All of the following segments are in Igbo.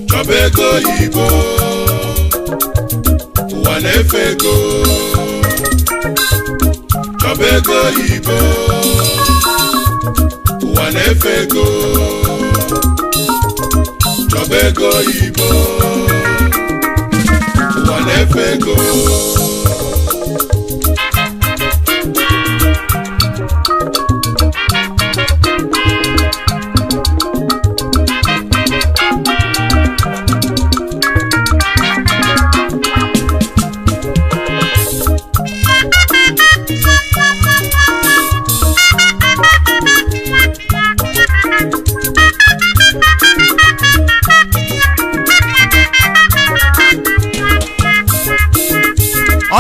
Chobego Igbo ụwa na-efe ego. Chobego Igbo ụwa na-efe ego. Chobego Igbo ụwa na-efe ego.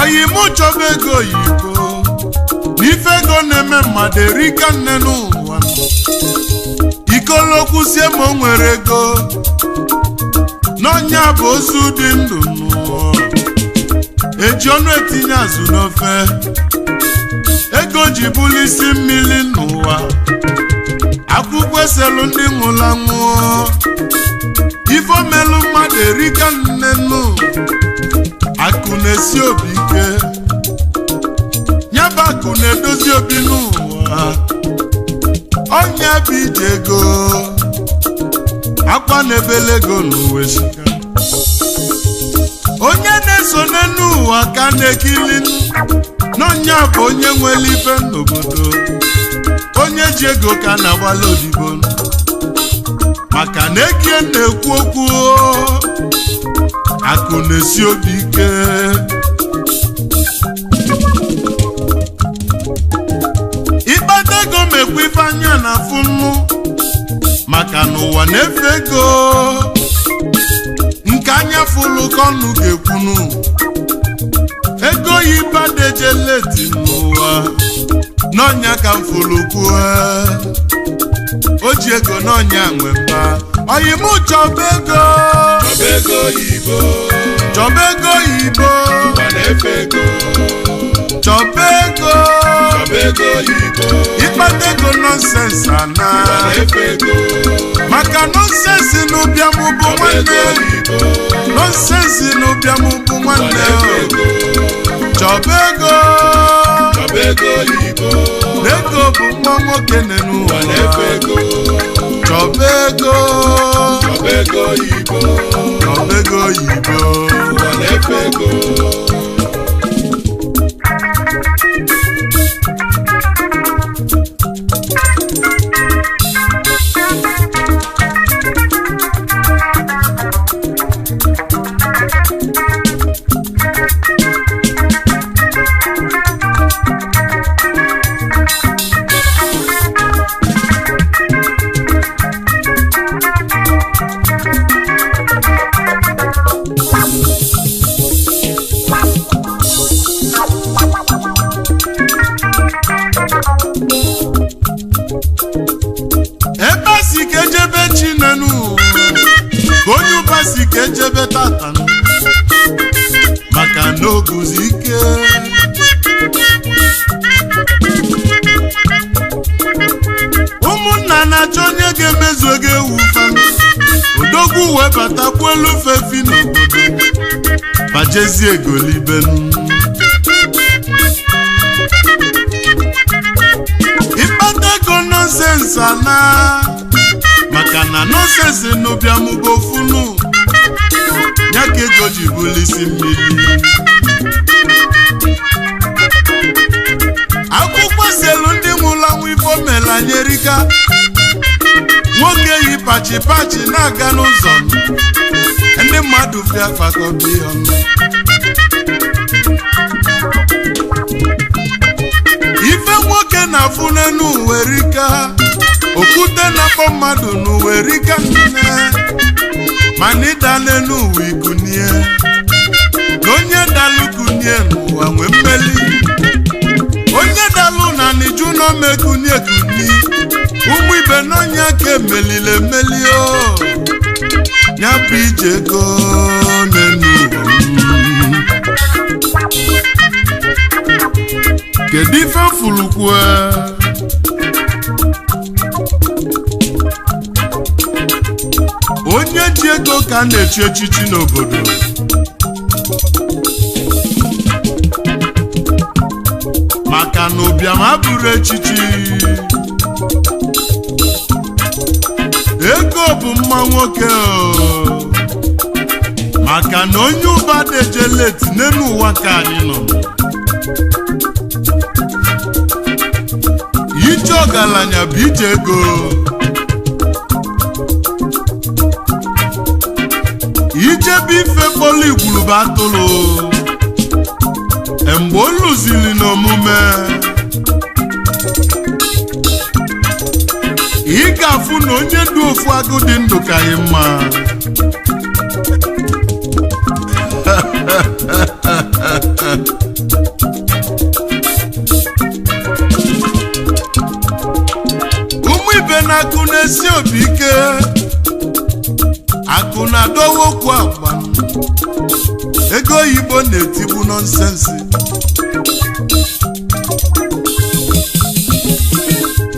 Oyimu Chobego Igbo n'ife ego na-eme mmadụ erika nne n'ụwa. Ikolokwusie ma o nwere ego n'ọnya bụ ozu dị ndụ n'ụwa. Eji ọnụ etinye azụ n'ofe. Ego ji bụlụ isi mmiri n'ụwa. Akwụkwọ eselu ndị nwụrụ anwụ. Ifo melu mmadụ erika nne n'ụwa. Akụ na-esi obi ike. Nyaba akụ na-edozi obi n'ụwa. Onye bụ ije ego. Akwa na-ebele ego n'ụwa esika. Onye na-eso n'ụwa ka na-ekili. N'onye bụ onye nwere ife n'obodo. Onye ji ego ka na-agbala odibo. Maka na ekie na-ekwu okwu. Akụ na-esi obi ike. Ịkpata ego mekwa ife anya na afụ nnụ. Maka n'ụwa na-efe ego. Nke anya fụlụ ka ọnụ ga-ekwunu. Ego yi badeje leti n'ụwa. N'ọnya ka m fụlụ kwuo. O ji ego n'ọnya nwe mba. Oyimu Chobego. Chobego Igbo Chobego Igbo ụwa na-efe ego. Chobego Igbo ịkpata ego nonsense ana. ụwa na-efe ego. Maka nonsense n'ụbịam bụ nwanne. Nonsense n'ụbịam bụ nwanne. Chobego Igbo n'ego bụ nwa nwoke n'ụwa na-efe ego. Chobego Igbo ụwa na-efe ego. Ebe si ka ejebe Chinenu. Onye ụba si ka ejebe tata. Maka na oguzi ike. Ụmụnna na-achọ onye ga-emezu ego ewu fa. Odogwu wee batakwa elu fefi n'obodo. Bajezi egolibenu. Ịkpata ego nonsense ana. Maka na nonsense n'ụbịam bụ ofunu. Ya ka ego ji bulisi mmiri. Akwụkwọ selu ndị nwụrụ anwụ ife omela nyerika. Nwoke yi pachi pachi na-aga n'ụzọ ndị mmadụ fịa fakọbi ọnụ. Ife nwoke na-afụ n'enu uwerika, okwute na-akpọ mmadụ n'uwerika nne, mana ịda n'enu uwe ikunie, na onye dalụ kunie n'ụwa nwe mmeli, onye dalụ na niju n'omekunie kuni, ụmụ ibe n'onye ka emelile emeli o, ya bụ ije ego n'enu ụwa. Kedu ife fulukwe? Onye ji ego ka na-echi echichi n'obodo. Maka na ụbịam abụrụ echichi. Ego bụ mma nwoke o. Maka na onye ụba dejele tinye n'ụwa ka anyị nọ. Ije ọgaranya bụ ije ego. Ije bụ ife kpọlụ igwurube atụrụ. Mgbe o lụziri n'omume, ị ga-afụ na onye dị ofu agụ dị ndụ ka anyị mma. Ụmụ ibe na-akụ na-esi obi ike, akụ na-adọwa okwu agba, ego oyibo na-etigbu nọnsensi.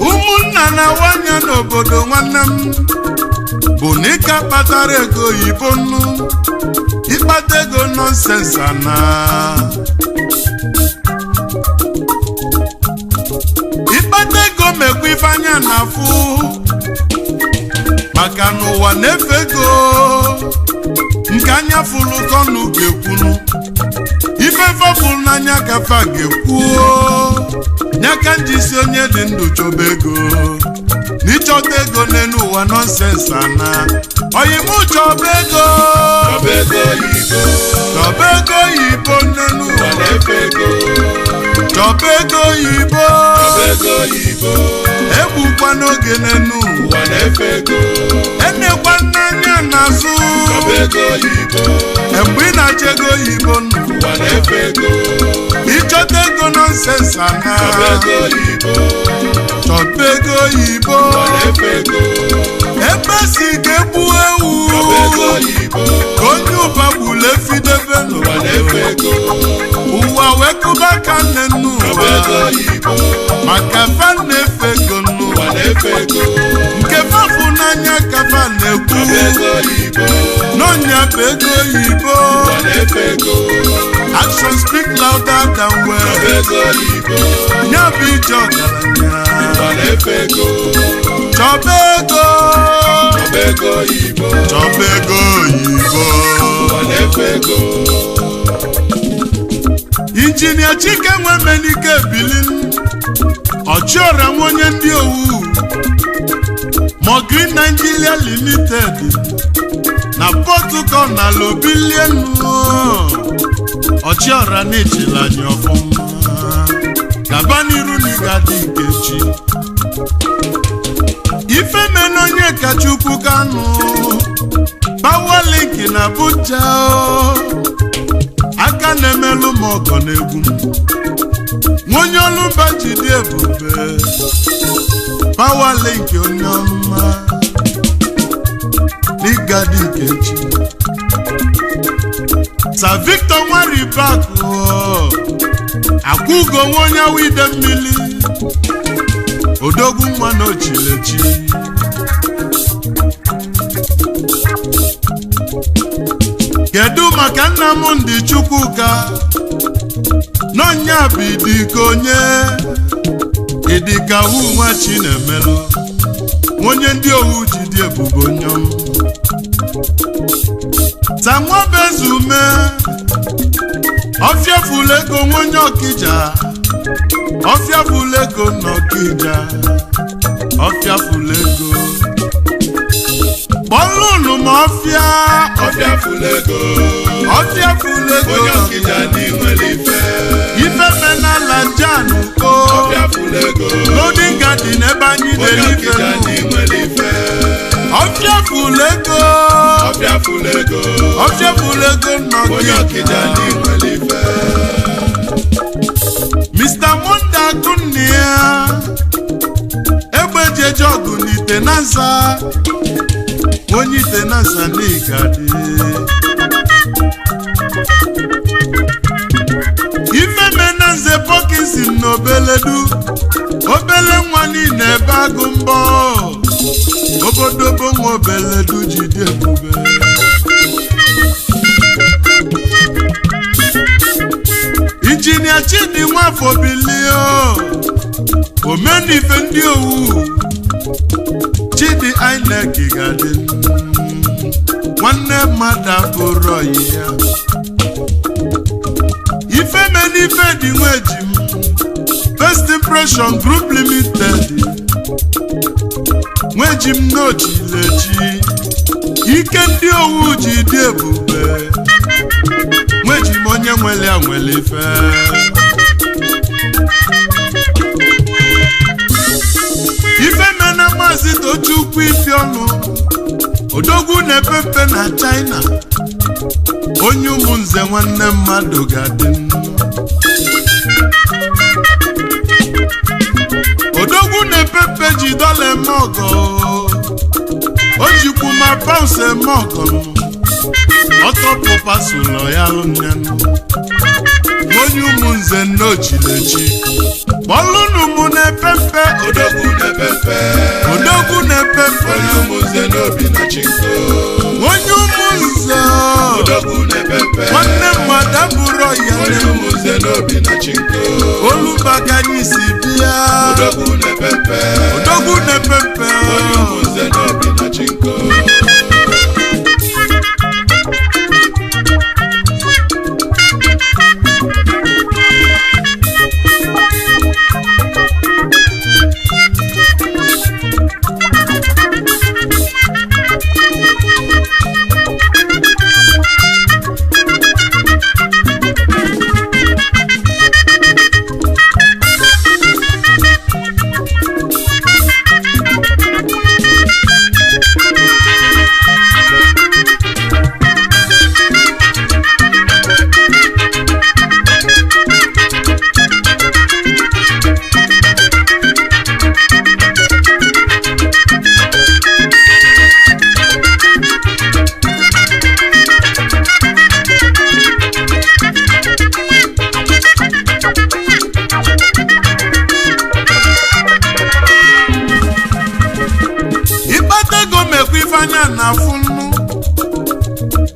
Ụmụnna na-awanye n'obodo nwanne m bụ na ịka kpatara ego oyibo nnu, ịkpata ego nọnsensi ana. Ịkpata ego mekwa ife anya na-afụ, maka n'ụwa na-efe ego nke anya fụlụ kọnụ ga-ekwunu, ife fọfụlụ n'anya kafa ga-ekwuo. Nyaka njisi onye dị ndụ chọba ego, n'ịchọta ego n'elu ụwa nọnsensị ana. Oyimụ chọba ego, chọba ego oyibo, chọba ego oyibo n'elu ụwa na-efe ego, chọba ego oyibo, chọba ego oyibo, egbukwa n'oge n'elu ụwa na-efe ego, enekwa n'anya n'azụ, chọba ego oyibo, mgbe ị na-achọ ego oyibo ụwa na-efe ego, ịchọta ego nọnsensị ana. chọba ego oyibo, chọba ego oyibo, ụwa na-efe ego, ebe si ga-egbu ewu, chọba ego oyibo, ka onye ụba gburu efidebe ụwa na-efe ego, ụwa wee kụba ka nne nnu chọba ego ụwa, oyibo, maka fa na-efe ego nnu, ụwa na-efe ego, nke fafụ n'anya ka fa na-ekwu chọba ego oyibo, n'ọnya bụ ego oyibo. ụwa na-efe ego, Actions speak louder than chọba words. ego oyibo, Ya bụ ije ọgaranya. ụwa na-efe ego, Chọba ego, chọba ego oyibo, chọba ego oyibo. ụwa na-efe ego, Injinia Chike Nwemenike Bilin, Ọchịọra nwe onye ndị owu, Green Nigeria Limited na Portugal na Lobilienu. Ọchịọra na-echela anyị ọfụma, gaba n'iru na ịgadị Nkechi. Ifemena onye Kachukwu Kanu, Power Link na Abuja, aka na-emelụ m ọgọ n'egwu m, nwonye Olumba jide ebube, Power Link onye ọma n'ịgadị Nkechi. Sir Victor Nwaribakụ, Akwụgo nwe onye wide mmiri, odogwu nwa na Ochilechi. Kedu maka Nnamdị Chukwuka, n'ọnya bụ Idika onye, Idika hu nwa Chinemelụ, onye ndị owu jide ebube onye ọma. Sanwabezume Ofiafulego nwonye Ọkịja Ofiafulego n'Ọkịja Ofiafulego Bọ́lúnù mọ́fíà Ofiafulego Ofiafulego onye Ọkịja n'inwere ife Ife menala Janu ko Ofiafulego Golden Garden ebe anyị onye dere ife Ọkịja n'inwere ife Ofiafulego Ofiafulego Ofiafulego onye Ọkịja n'Ọkịja n'inwere ife Mr. Monda Kunia Egbeje jogu n'ite nasa onye ite nasa n'Igadi Ife menanze pokisi n'obeledu obele nwa niile ebe agụ mbọ obodobo nwa obeledu jide ebube Injinia Chidi Nwafọ bilio omenife ndị owu Chidi INEC gadị nwanne mmadụ abụrụ ọyị ya ife menife dị nweji m First Impression Group Limited nweji m n'ochilechi ike ndị owu ji dị ebube nweji m onye nwere anwere ife ife mena Maazị Tochukwu Ifeọnụ odogwu na-epepe na China onye ụmụnze nwanne mmadụ ga-adị odogwu na-epepe ji dọla eme ọgọ o jikwu ma paụnsụ eme ọgọ ọtọpụpa sụlọ ya lụnyanụ onye ụmụnze n'ochilechi bọlụnụ mụ na-epepe odogwu na-epepe odogwu na-epepe onye ụmụnze n'obi na chinko onye ụmụnze odogwu na-epepe nwanne mmadụ abụrụ ya onye ụmụnze n'obi na chinko olubaganyị si bịa odogwu na-epepe odogwu na-epepe onye ụmụnze n'obi na chinko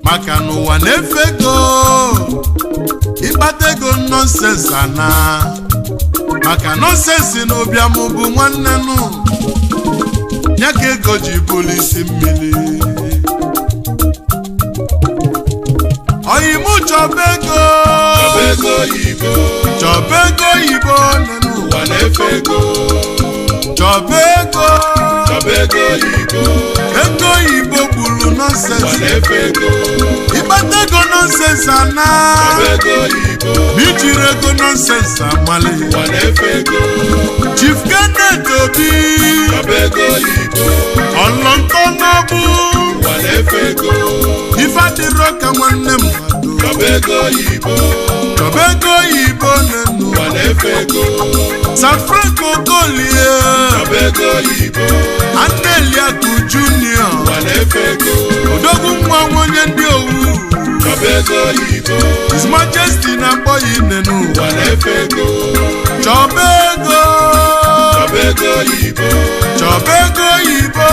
maka n'ụwa na-efe ego ịkpata ego nọnsensị ana maka nọnsensị na ụbịam bụ nwanne nụ ya ka ego ji bụrụ isi mmiri oyimụ chọba ego oyibo chọba ego oyibo n'ụwa na-efe ego chọba ego oyibo ego oyibo gburu nọnsensị ịkpata ego nọnsensị ana n'ijiri ego nọnsensị amali Chief Kenneth Obi ọlọntọ n'ọbụ ife adịrọ ka nwanne mmadụ chọba ego oyibo n'enu San Franco Golie Aneliaku Junior odogwu nwa onye ndị owu His Majesty na-akpọ ya inenu chọba ego oyibo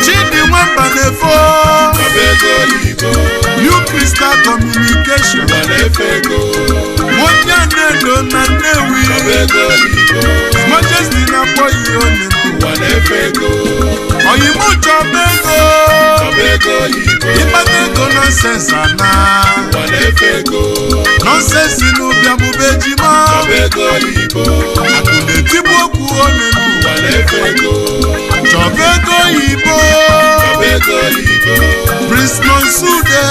Chidi Nwamba na-efo New Crystal Communication onye na-edo na Nnewi His Majesty na-akpọ ya onenu Oyibo chọba ego ịkpata ego nọnsensị ana nọnsensị n'ụbịa mụba ejima akụ na-etigbu okwu onye chọba ego oyibo Prince Nonsude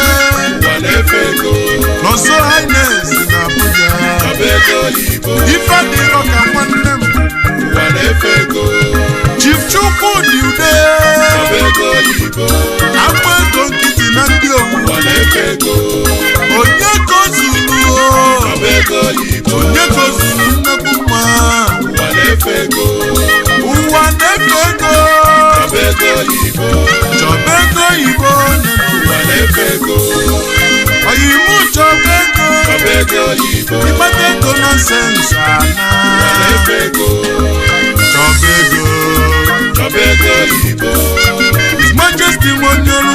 Nonso Highness na Abuja ife adịrọ ka nwanne m Chief Chukwudi Ude agba ego nkịtị na ndị owu onye kozuru nnukwu mma ụwa na-efe ego chọba ego oyibo oyibo chọba ego ịkpata ego nọnsensị ana chọba ego His Majesty Nwonyolu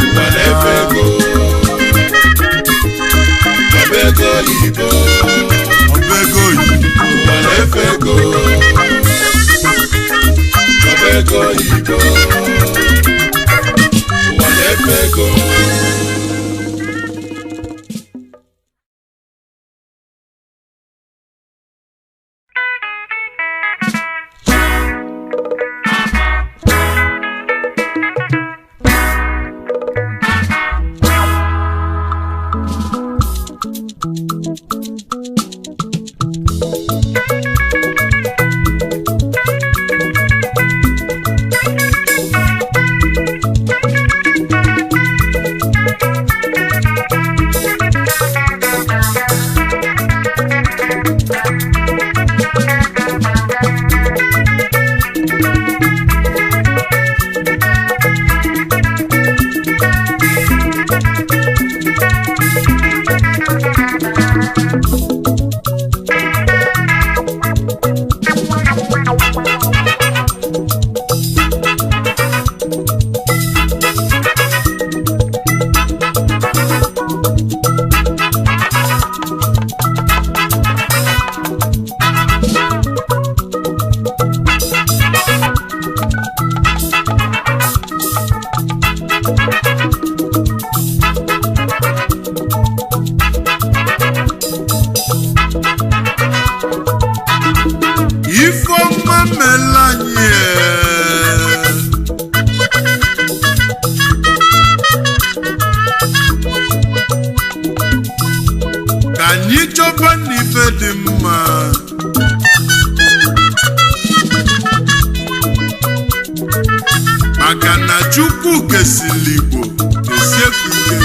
Chukwu kesili Igbo kesiefuke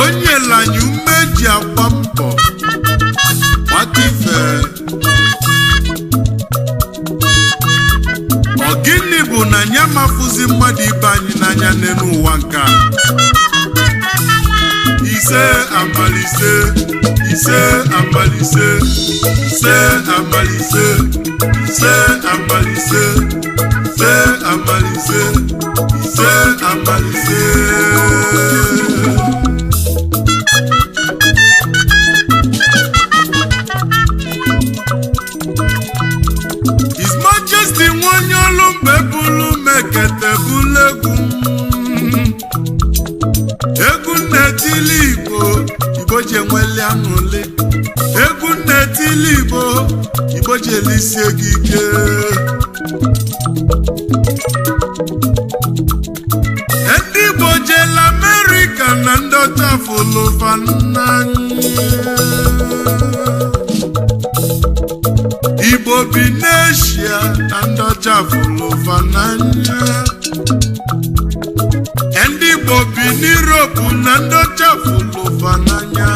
onye lanyi umeji akwa mbọ gbata ife ogini bụ na nya mafuzi mmadụ ibe anyị n'anya n'elu ụwa nke ise amalise ise amalise ise amalise ise amalise ise amalise ise amalise His Majesty Nwonyolu mbebulu mekete bulegwu egwu nnetili Igbo Igbo ji enweli aṅụli egwu nnetili Igbo ji elisie gị ike ndị Igbo jela Amerịka na ndị ọcha fụlụ n'anya Igbo bi n'Eshia na ndị ọcha fụlụ n'anya ndị Igbo bi n'Europe na ndị ọcha fụlụ n'anya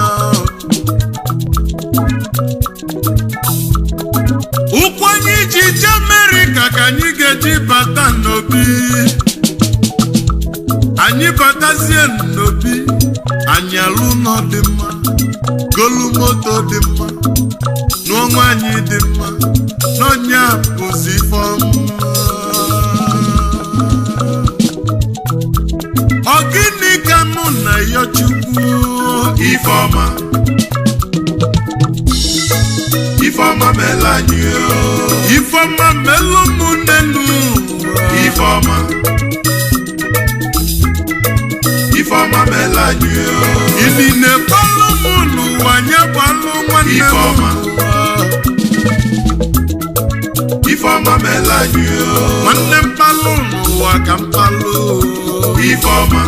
ụkwụ anyị ji je Amerịka ka anyị ga-eji bata n'obi anyị batazie n'obi anyị alụ ụlọ dị mma golu moto dị mma n'ọnwa anyị dị mma n'ọnya bụzi ifeọma ọ gịnị ka mụ na ya Chukwu ifeọma Ifeọma mela anyị Ifeọma melu mụ nenu Ifeọma Ifeọma mela anyị Ini na-ekpalụ mụ n'ụwa nye gbalụ nwanne m Ifeọma Ifeọma mela anyị nwanne mkpalụ n'ụwa ka mkpalụ Ifeọma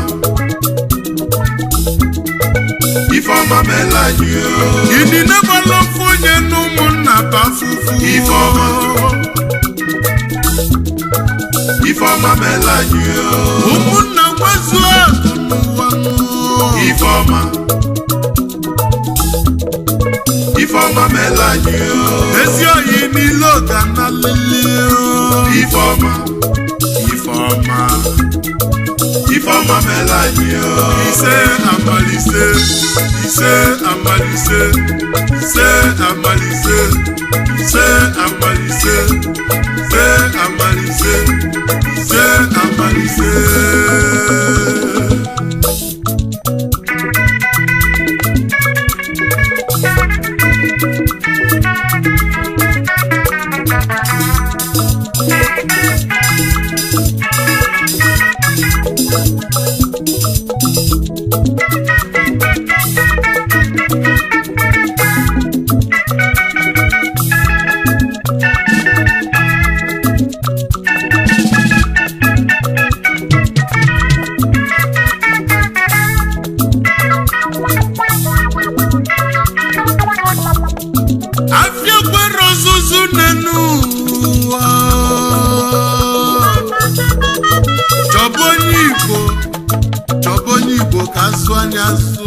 Ifeọma mela anyị Ini na-agbalụ ofu onye n'ụmụnna bụ afụfụ Ifeọma Ifeọma mela anyị ụmụnna nwezuo akụ n'ụwa Ifeọma Ifeọma mela anyị ezi oyi niile oga na lele Ifeọma Ifeọma Ifeọma mela anyị ise amalise ise amalise ise amalise ise amalise ise amalise ise amalise afia kwere ozuzu nenu chọba onye Igbo ka asụ anya asụ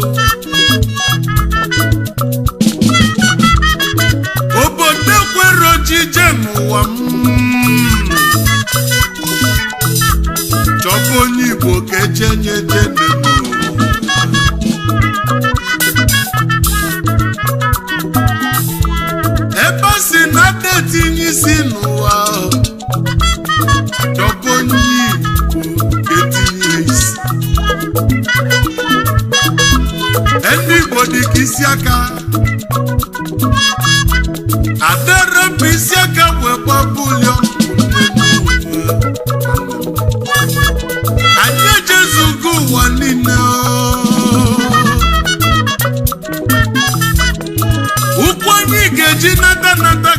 obodo kwere ojije n'ụwa m chọba onye Igbo ka ejenye jene ebe si na detinye isi n'ụwa chọba onye Igbo ka etinye isi ndị Igbo dị ka isi aka adarapụ isi aka wee gbapụlio anyị ejezugo ụwa niile ụkwụ anyị ga-eji nata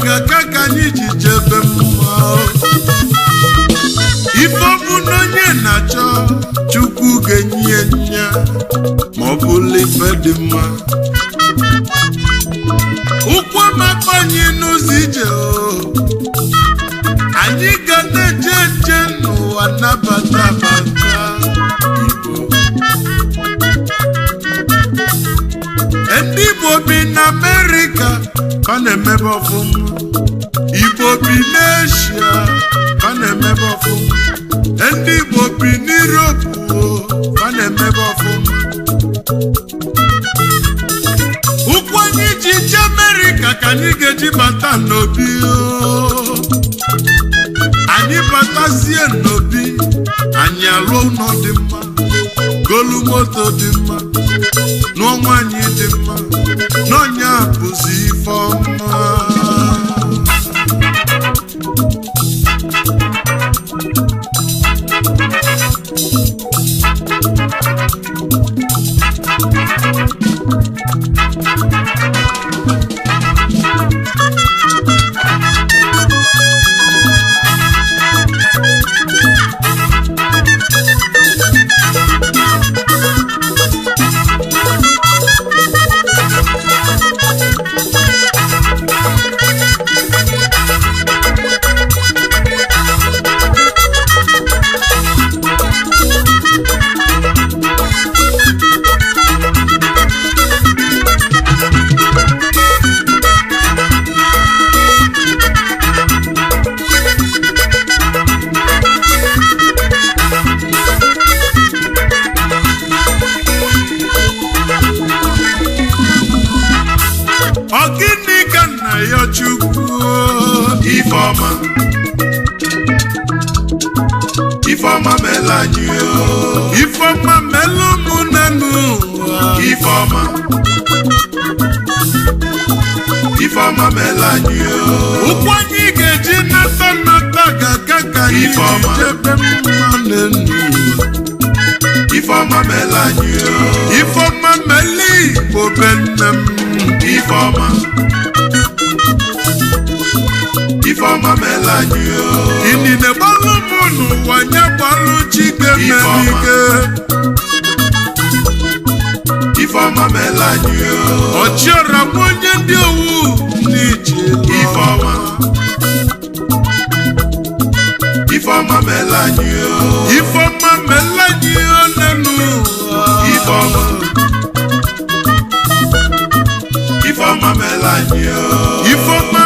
ga-aka ka anyị ji jebe mma ife ọbụla onye na-achọ Chukwu ga-enye nya ma ọ bụla ife dị mma ụkwụ amaka anyị n'ụzọ ije anyị ga na-eje nje n'ụwa nabata bata Igbo ndị Igbo bi na Amerịka fa na-emebe ọfụma Igbo bi n'Eshia fa na-emebe ọfụma ndị Igbo bi n'Europe fa na-emebe ọfụma ụkwụ anyị ji je Amerịka ka anyị ga-eji bata n'obi anyị batazie n'obi anyị alụọ ụlọ dị mma golu moto dị mma nụọ nwaanyị dị mma n'ọnya bụzi Ifeọma Ifeọma mela anyị Ifeọma melu mụ nenu Ifeọma Ifeọma mere anyị ụkwụ anyị ga-eji nata ga-aka ka anyị jebe mma n'elu Ifeọma mere anyị Ifeọma mere Igbo be nne m Ifeọma mere anyị inine gbalụ m n'ụwa nye gbalụ Chidemmelike Ifeọma mere anyị ọchịọra bụ onye ndị owu n'ije Ifeọma mere anyị Ifeọma mere anyị n'elu Ifeọma mere anyị Ifeọma